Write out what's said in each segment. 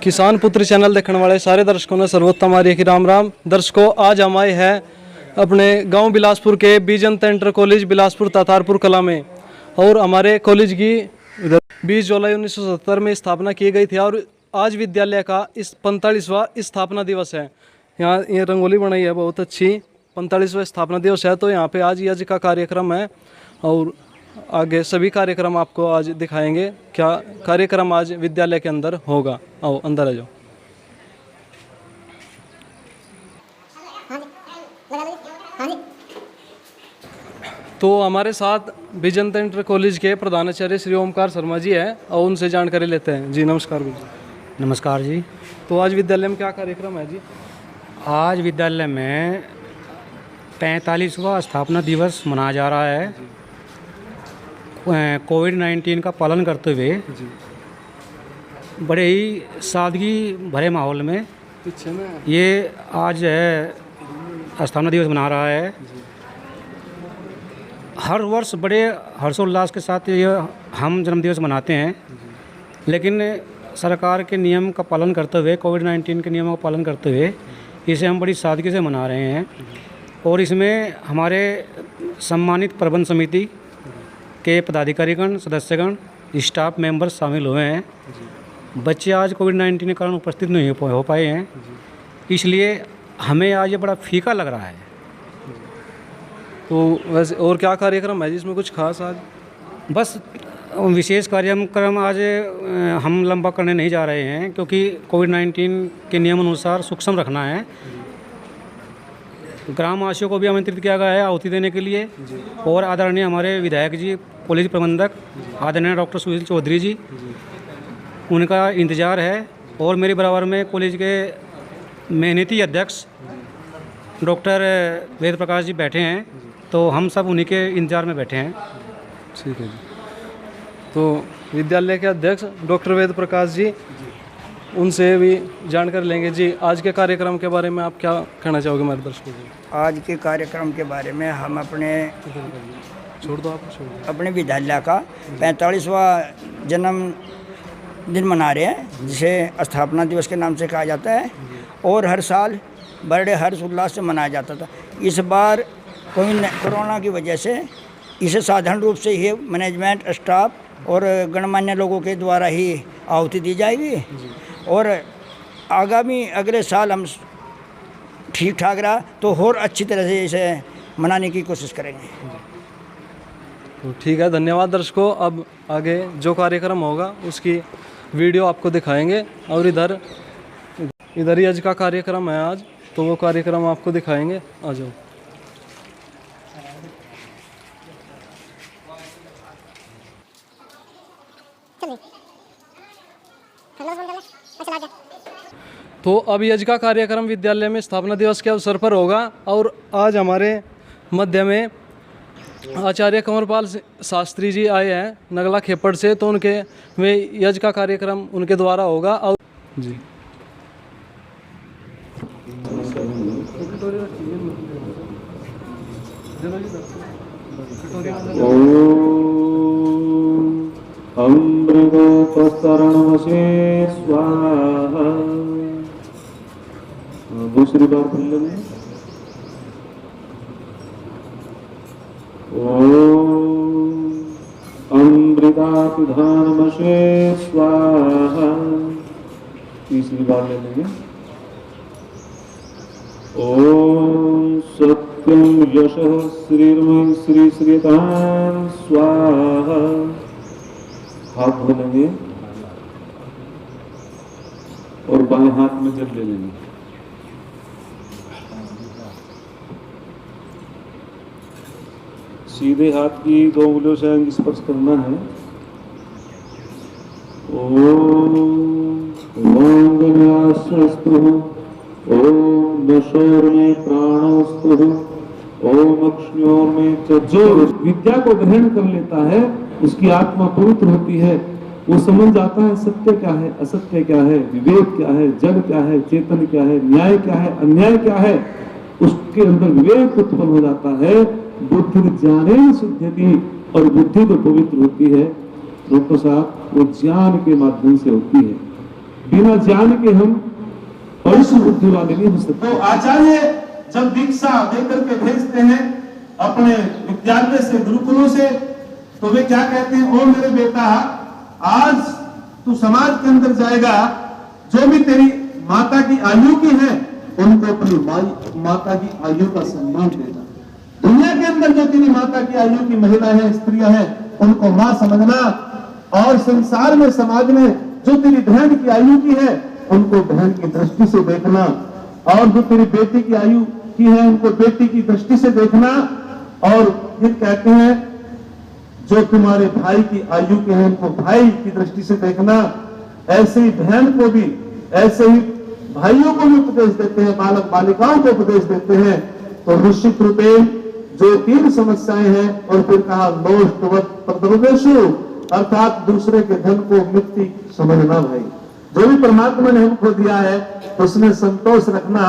किसान पुत्र चैनल देखने वाले सारे दर्शकों ने सर्वोत्तम आर्य की राम राम। दर्शकों, आज हम आए हैं अपने गांव बिलासपुर के बीजंत इंटर कॉलेज बिलासपुर तातारपुर कला में। और हमारे कॉलेज की 20 जुलाई 1970 में स्थापना की गई थी और आज विद्यालय का इस 45वां स्थापना दिवस है। यहाँ ये रंगोली बनाई है बहुत अच्छी, 45वां स्थापना दिवस है। तो यहाँ पे आज का कार्यक्रम है और आगे सभी कार्यक्रम आपको आज दिखाएंगे। क्या कार्यक्रम आज विद्यालय के अंदर होगा, आओ अंदर आ जाओ। तो हमारे साथ बीजंत इंटर कॉलेज के प्रधानाचार्य श्री ओमकार शर्मा जी हैं और उनसे जानकारी लेते हैं। जी नमस्कार जी। नमस्कार जी। तो आज विद्यालय में क्या कार्यक्रम है जी? आज विद्यालय में 45वां स्थापना दिवस मनाया जा रहा है। कोविड-19 का पालन करते हुए बड़े ही सादगी भरे माहौल में पीछे में ये आज है स्थापना दिवस मना रहा है। हर वर्ष बड़े हर्षोल्लास के साथ ये हम जन्मदिवस मनाते हैं, लेकिन सरकार के नियम का पालन करते हुए, कोविड-19 के नियमों का पालन करते हुए इसे हम बड़ी सादगी से मना रहे हैं। और इसमें हमारे सम्मानित प्रबंध समिति के पदाधिकारीगण, सदस्यगण, स्टाफ मेंबर्स शामिल हुए हैं। बच्चे आज कोविड-19 के कारण उपस्थित नहीं हो पाए हैं, इसलिए हमें आज ये बड़ा फीका लग रहा है। तो वैसे और क्या कार्यक्रम है जिसमें कुछ खास आज? बस विशेष कार्यक्रम आज हम लंबा करने नहीं जा रहे हैं, क्योंकि कोविड-19 के नियम अनुसार सूक्ष्म रखना है। ग्रामवासियों को भी आमंत्रित किया गया है आहुति देने के लिए। और आदरणीय हमारे विधायक जी, कॉलेज प्रबंधक आदरणीय डॉक्टर सुशील चौधरी जी, उनका इंतज़ार है। और मेरे बराबर में कॉलेज के मेहनती अध्यक्ष डॉक्टर वेद प्रकाश जी बैठे हैं, तो हम सब उन्हीं के इंतज़ार में बैठे हैं। ठीक है जी। तो विद्यालय के अध्यक्ष डॉक्टर वेद प्रकाश जी, उनसे भी जानकारी लेंगे। जी, आज के कार्यक्रम के बारे में आप क्या कहना चाहोगे हमारे दर्शकों को? आज के कार्यक्रम के बारे में हम अपने विद्यालय का 45वां जन्म दिन मना रहे हैं, जिसे स्थापना दिवस के नाम से कहा जाता है। और हर साल बड़े हर्ष उल्लास से मनाया जाता था। इस बार कोरोना की वजह से इसे साधारण रूप से ही मैनेजमेंट, स्टाफ और गणमान्य लोगों के द्वारा ही आहुति दी जाएगी। और आगामी अगले साल हम ठीक ठाक रहा तो और अच्छी तरह से इसे मनाने की कोशिश करेंगे। तो ठीक है, धन्यवाद दर्शकों। अब आगे जो कार्यक्रम होगा उसकी वीडियो आपको दिखाएंगे। और इधर ही आज का कार्यक्रम है आज, तो वो कार्यक्रम आपको दिखाएंगे। आ जाओ। तो अब आज का कार्यक्रम विद्यालय में स्थापना दिवस के अवसर पर होगा। और आज हमारे मध्य में आचार्य कंवरपाल शास्त्री जी आए हैं नगला खेपड़ से, तो उनके वे यज्ञ का कार्यक्रम उनके द्वारा होगा। और जी अमृतोपस्तरणवशे स्वाहा। दूसरी बार बोल लेंगे। ओम अमृतापिधानमशे स्वाहा। तीसरी बार ले लेंगे। ओम सत्यम यशः श्रीर्मय श्री श्रीतां स्वाहा। हाथ धो लेंगे और बाएं हाथ में जल ले लेंगे। सीधे हाथ की 2 उंगलियों से अंग स्पर्श करना है। ओम नशोर में प्राणोस्तु, ओम अक्ष्ण्योर में। जो विद्या को ग्रहण कर लेता है उसकी आत्मा पवित्र होती है। वो समझ जाता है सत्य क्या है, असत्य क्या है, विवेक क्या है, जग क्या है, चेतन क्या है, न्याय क्या है, अन्याय क्या है। उसके अंदर विवेक उत्पन्न हो जाता है। बुद्धि ज्ञाने शुद्धि, और बुद्धि तो पवित्र होती है डॉक्टर साहब, वो ज्ञान के माध्यम से होती है। बिना ज्ञान के हम पवित्र बुद्धि वाले नहीं हो सकते। तो आचार्य जब दीक्षा देकर के भेजते हैं अपने विद्यालय से, गुरुकुलों से, तो वे क्या कहते हैं, ओ मेरे बेटा, आज तू समाज के अंदर जाएगा, जो भी तेरी माता की आयु की है उनको अपनी माता की आयु का सम्मान देना। दुनिया के अंदर जो तेरी माता की आयु की महिला है, स्त्रियां हैं, उनको मां समझना, और संसार में, समाज में जो तेरी बहन की आयु की है उनको बहन की दृष्टि से देखना, और जो तेरी बेटी की आयु की है उनको बेटी की दृष्टि से देखना। और फिर कहते हैं जो तुम्हारे भाई की आयु के हैं उनको भाई की दृष्टि से देखना। ऐसे ही बहन को भी, ऐसे ही भाइयों को भी उपदेश देते हैं, बालक बालिकाओं को उपदेश देते हैं। तो निश्चित रूपे जो 3 समस्याएं हैं, और फिर कहा लोष्टवत् प्रद्रवेशु, अर्थात दूसरे के धन को मिट्टी समझना। भाई जो भी परमात्मा ने हमको दिया है उसमें संतोष रखना,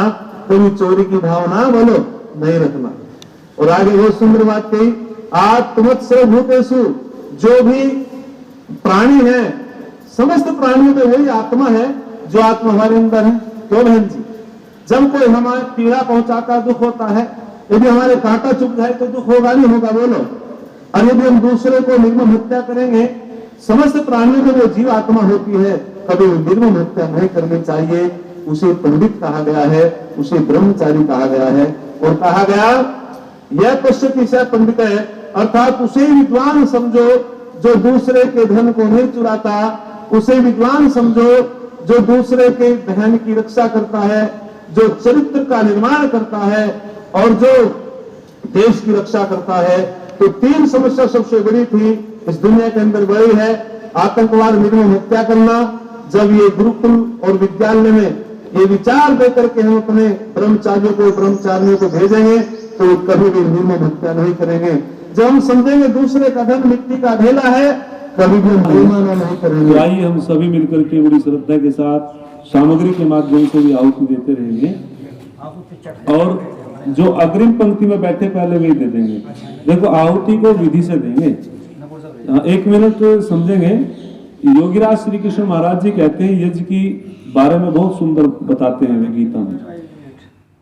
कभी चोरी की भावना बोलो नहीं रखना। और आगे बहुत सुंदर बात कही, आत्मत्सर भूतेषु, जो भी प्राणी है, समस्त प्राणियों में वही आत्मा है जो आत्मा हमारे अंदर है। क्यों बहन जी, जब कोई हमारे पीड़ा पहुंचाता, दुख होता है, यदि हमारे कांटा चुभ जाए तो दुख होगा नहीं होगा बोलो। और यदि हम दूसरे को निर्मम हत्या करेंगे, समस्त प्राणियों में वो जीव आत्मा होती है, कभी निर्मम हत्या नहीं करनी चाहिए। उसे पंडित कहा गया है, उसे ब्रह्मचारी कहा गया है, और कहा गया यह पश्चिम से पंडित है, अर्थात उसे विद्वान समझो जो दूसरे के धन को नहीं चुराता, उसे विद्वान समझो जो दूसरे के बहन की रक्षा करता है, जो चरित्र का निर्माण करता है, और जो देश की रक्षा करता है। तो 3 समस्या सबसे बड़ी थी इस दुनिया के अंदर बड़ी है, आतंकवाद, निर्मम हत्या करना। जब ये गुरुकुल और विद्यालय में ये विचार देकर के हम अपने ब्रह्मचारियों को भेजेंगे तो कभी भी निर्मम हत्या नहीं करेंगे। जब हम समझेंगे दूसरे का धन मिट्टी का ढेला है, कभी भी हम बेईमानी नहीं करेंगे। आइए हम सभी मिलकर के बड़ी श्रद्धा के साथ सामग्री के माध्यम से भी आहुति देते रहेंगे, और जो अग्रिम पंक्ति में बैठे पहले वही दे देंगे। देखो आहुति को विधि से देंगे। 1 मिनट समझेंगे। योगीराज श्री कृष्ण महाराज जी कहते हैं, यज्ञ की बारे में बहुत सुंदर बताते हैं वे गीता में।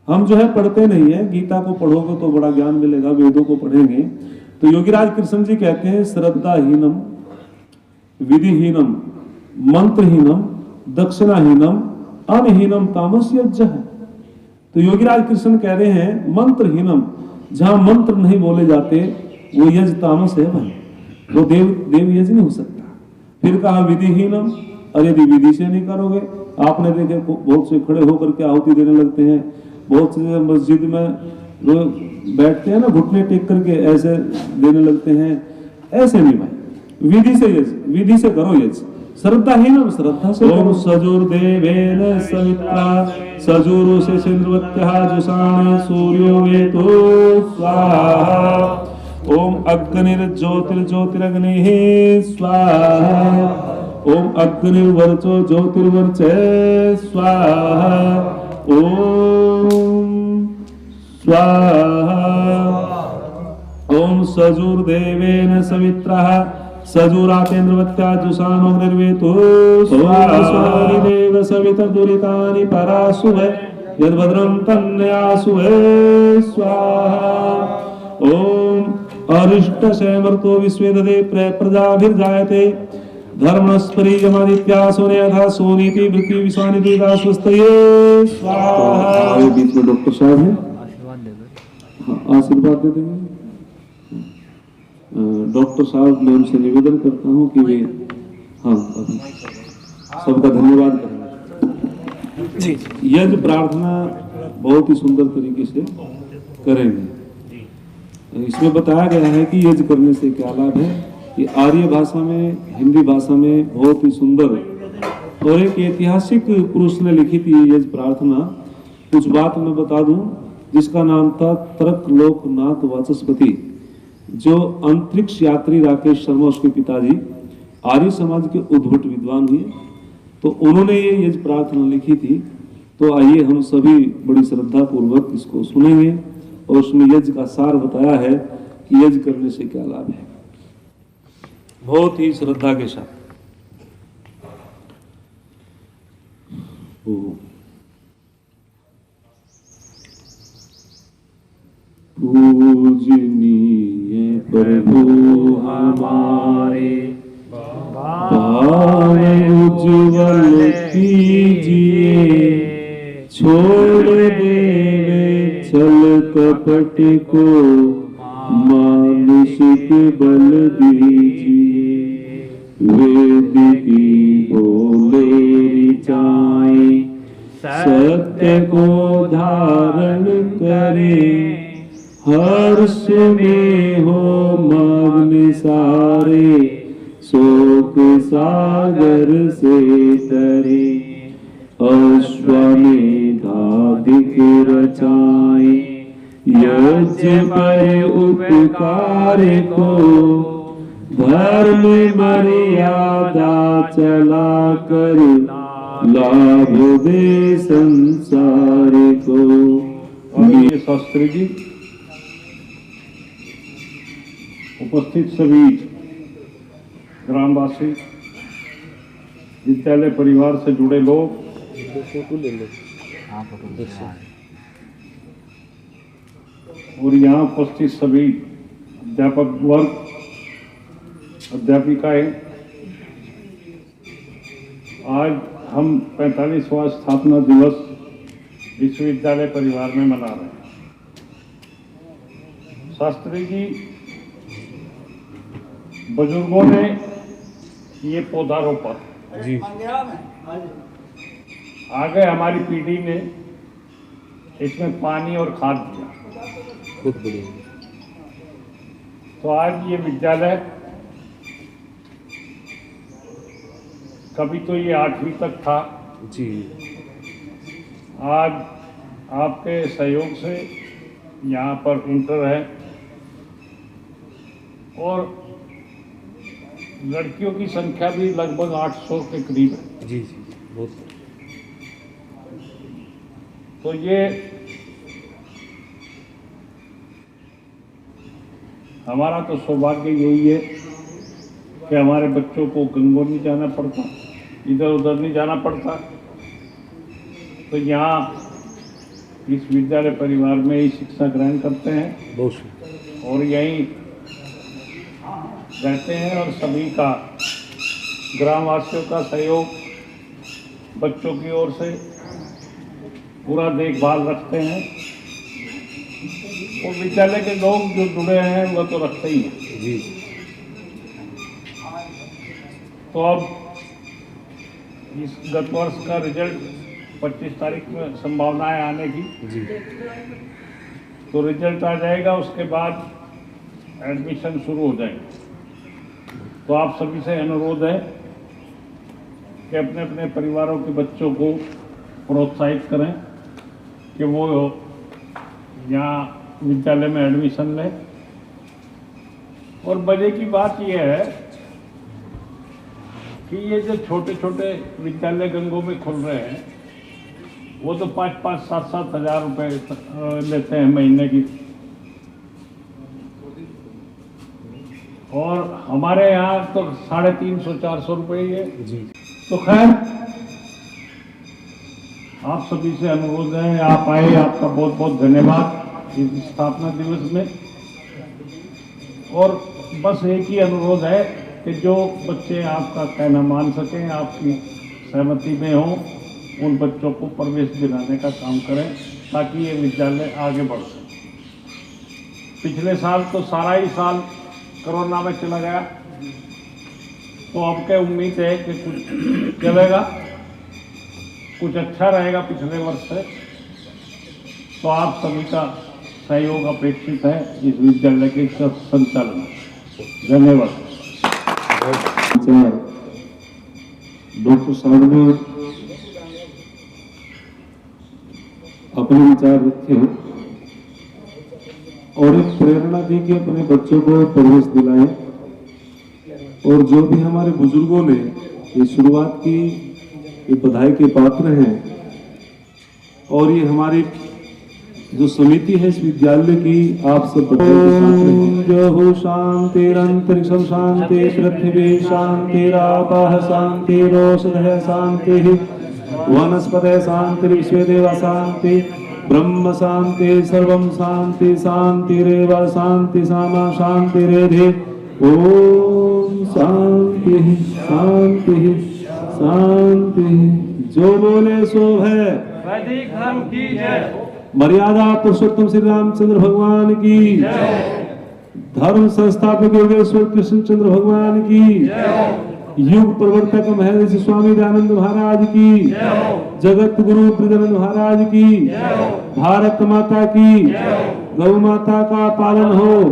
हम जो है पढ़ते नहीं है, गीता को पढ़ोगे तो बड़ा ज्ञान मिलेगा, वेदों को पढ़ेंगे तो। योगीराज कृष्ण जी कहते हैं, श्रद्धाहीनम, विधिहीनम, मंत्रहीनम, दक्षिणाहीनम, अनहीनम तामस यज्ञ है। तो योगीराज कृष्ण कह रहे हैं मंत्रहीनम, जहां मंत्र नहीं बोले जाते वो यज्ञ तामस है भाई, वो देव यज्ञ नहीं हो सकता। फिर कहा विधिहीनम, और यदि विधि से नहीं करोगे, आपने देखे बहुत से खड़े होकर के आहुति देने लगते हैं, बहुत से मस्जिद में वो बैठते हैं ना घुटने टेक करके ऐसे देने लगते हैं। ऐसे नहीं भाई, विधि से यज्ञ, विधि से करो यज्ञ। श्रद्धाहीनम, श्रद्धा से करो। सजुर्देवेन सवित्रा सजुरु से सिंद्रवत्यः जुषाण सूर्यो वेतो स्वाहा। ओम अग्निर्ज्योतिर्ज्योतिरग्निः स्वाहा। ओम अग्निर्वर्चो ज्योतिर्वर्चे स्वाहा। ओम स्वाहा। ओम सजुर्देवेन सवित्रः सजुरातेन्द्रवत्या जुषाणोऽग्निर्वेतो स्वाहा। देव सवितर्दुरितानि परासुव यद्भद्रं तन्यासुव स्वाहा। ओम अरिष्टशैमर्तो विश्वे ददे प्रजाभिर्जायते धर्मस्परीयमादित्या सोनेयथा सोनीति वृत्ति विश्वानि दुर्गा स्वस्तये स्वाहा। हमारे बीच में डॉक्टर साहब हैं, आशीर्वाद दे देंगे। डॉक्टर साहब मैं उनसे निवेदन करता हूं कि वे सबका धन्यवाद करेंगे। यज्ञ प्रार्थना बहुत ही सुंदर तरीके से करेंगे। इसमें बताया गया है कि यज्ञ करने से क्या लाभ है। ये आर्य भाषा में, हिंदी भाषा में बहुत ही सुंदर और एक ऐतिहासिक पुरुष ने लिखी थी यज्ञ प्रार्थना। कुछ बात मैं बता दूं, जिसका नाम था तर्क लोकनाथ वाचस्पति, जो अंतरिक्ष यात्री राकेश शर्मा उसके पिताजी आर्य समाज के उद्भट विद्वान हुए, तो उन्होंने ये यज्ञ प्रार्थना लिखी थी। तो आइए हम सभी बड़ी श्रद्धा पूर्वक इसको सुनेंगे और उसमें यज्ञ का सार बताया है कि यज्ञ करने से क्या लाभ है, बहुत ही श्रद्धा के साथ। ओम। पूजनीय प्रभु हमारे भाव उज्ज्वल कीजिए, छोड़ देवे छल कपट को, मानुषिक बल दीजिए। वेद की बोले ऋचाएं, सत्य को धारण करे, हर्ष में हो मग्न सारे, शोक सागर से तरे। अश्वमेधाधिक रचाए, यज्ञ पर उपकार को, धर्म मर्यादा चला कर, लाभ दे संसार को। आदरणीय शास्त्री जी, उपस्थित सभी ग्रामवासी, विद्यालय परिवार से जुड़े लोग, और यहाँ उपस्थित सभी अध्यापक वर्ग, अध्यापिकाएं, आज हम 45वां स्थापना दिवस विश्वविद्यालय परिवार में मना रहे हैं। शास्त्री जी, बुजुर्गों ने ये पौधा रोपा जी, आगे हमारी पीढ़ी ने इसमें पानी और खाद दिया, बहुत बढ़िया। तो आज ये विद्यालय, कभी तो ये 8वीं तक था जी, आज आपके सहयोग से यहाँ पर इंटर है, और लड़कियों की संख्या भी लगभग 800 के करीब है जी जी, बहुत। तो ये हमारा तो सौभाग्य यही है कि हमारे बच्चों को गंगों नहीं जाना पड़ता, इधर उधर नहीं जाना पड़ता। तो यहाँ इस विद्यालय परिवार में ही शिक्षा ग्रहण करते हैं और यहीं रहते हैं, और सभी का, ग्रामवासियों का सहयोग, बच्चों की ओर से पूरा देखभाल रखते हैं। और विद्यालय के लोग जो जुड़े हैं वो तो रखते ही हैं जी। तो अब इस गत वर्ष का रिजल्ट 25 तारीख में संभावनाएं आने की जी, तो रिजल्ट आ जाएगा, उसके बाद एडमिशन शुरू हो जाएगा। तो आप सभी से अनुरोध है कि अपने अपने परिवारों के बच्चों को प्रोत्साहित करें कि वो यहाँ विद्यालय में एडमिशन लें। और मजे की बात यह है कि ये जो छोटे छोटे विद्यालय गंगों में खुल रहे हैं, वो तो 5-5, 7-7 हज़ार रुपये लेते हैं महीने की, और हमारे यहाँ तो 350-400 रुपये ही है जी। तो खैर, आप सभी से अनुरोध है, आप आए, आपका बहुत बहुत धन्यवाद इस स्थापना दिवस में। और बस एक ही अनुरोध है कि जो बच्चे आपका कहना मान सकें, आपकी सहमति में हों, उन बच्चों को प्रवेश दिलाने का काम करें, ताकि ये विद्यालय आगे बढ़ सके। पिछले साल तो सारा ही साल कोरोना में चला गया, तो अब क्या उम्मीद है कि कुछ चलेगा, कुछ अच्छा रहेगा पिछले वर्ष से। तो आप सभी का सहयोग अपेक्षित है इस विद्यालय के संचालन में। धन्यवाद। डॉक्टर साहब ने अपने विचार रखे और एक प्रेरणा दी कि अपने बच्चों को प्रवेश दिलाएं। और जो भी हमारे बुजुर्गों ने ये शुरुआत की, ये बधाई के पात्र हैं। और ये हमारी जो समिति है इस विद्यालय की, आप सब बच्चों के साथ जो हो शांतिरंतरिक्षं शांति, पृथ्वी शांतिरापः शांतिरोषधयः शांति, वनस्पतये शांति, विश्वे देवा शांति, ब्रह्म शांति, सर्वं शांति, शांतिरेव शांति सामा शांतिरेधि। ओम शांति शांति शांति। जो बोले सो है। वैदिक धर्म की जय। मर्यादा पुरुषोत्तम श्री रामचंद्र भगवान की, धर्म संस्थापक योगेश्वर कृष्णचंद्र भगवान की, युग प्रवर्तक महर्षि स्वामी दयानंद महाराज की, जगत गुरु वृंदानंद महाराज की, भारत माता की, गौ माता का पालन हो,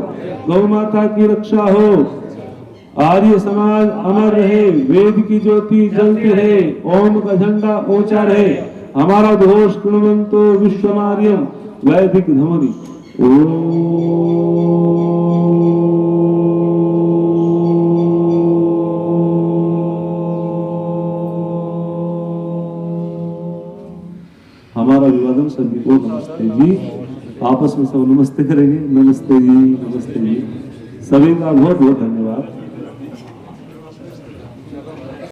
गौ माता की रक्षा हो, आर्य समाज अमर रहे, वेद की ज्योति जलती रहे, ओम का झंडा ऊंचा रहे, हमारा घोष गुणवंतो विश्वमार्यम वैदिक ध्वनि। हमारा अभिवादन सभी को नमस्ते जी। आपस में सब नमस्ते करेंगे। नमस्ते जी, नमस्ते जी। सभी का बहुत बहुत धन्यवाद।